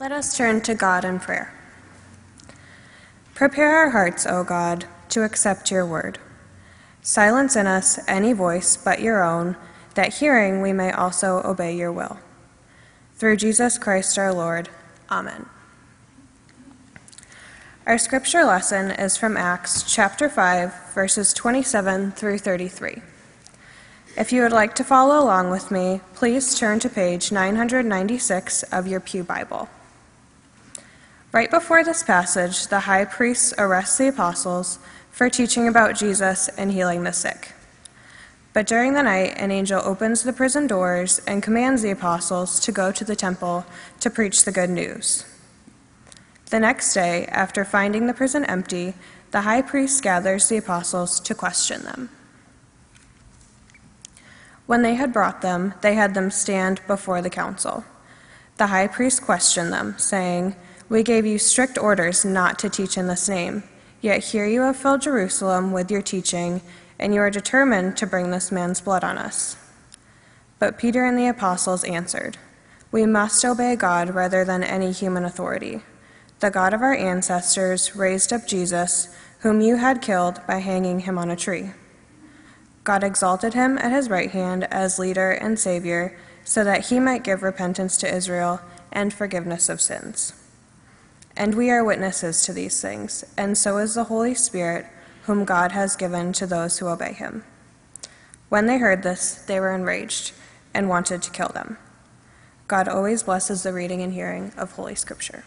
Let us turn to God in prayer. Prepare our hearts, O God, to accept your word. Silence in us any voice but your own, that hearing we may also obey your will. Through Jesus Christ our Lord. Amen. Our scripture lesson is from Acts chapter 5, verses 27 through 33. If you would like to follow along with me, please turn to page 996 of your Pew Bible. Right before this passage, the high priest arrests the apostles for teaching about Jesus and healing the sick. But during the night, an angel opens the prison doors and commands the apostles to go to the temple to preach the good news. The next day, after finding the prison empty, the high priest gathers the apostles to question them. When they had brought them, they had them stand before the council. The high priest questioned them, saying, "We gave you strict orders not to teach in this name, yet here you have filled Jerusalem with your teaching, and you are determined to bring this man's blood on us." But Peter and the apostles answered, "We must obey God rather than any human authority. The God of our ancestors raised up Jesus, whom you had killed by hanging him on a tree. God exalted him at his right hand as leader and savior, so that he might give repentance to Israel and forgiveness of sins. And we are witnesses to these things, and so is the Holy Spirit, whom God has given to those who obey him." When they heard this, they were enraged and wanted to kill them. God always blesses the reading and hearing of Holy Scripture.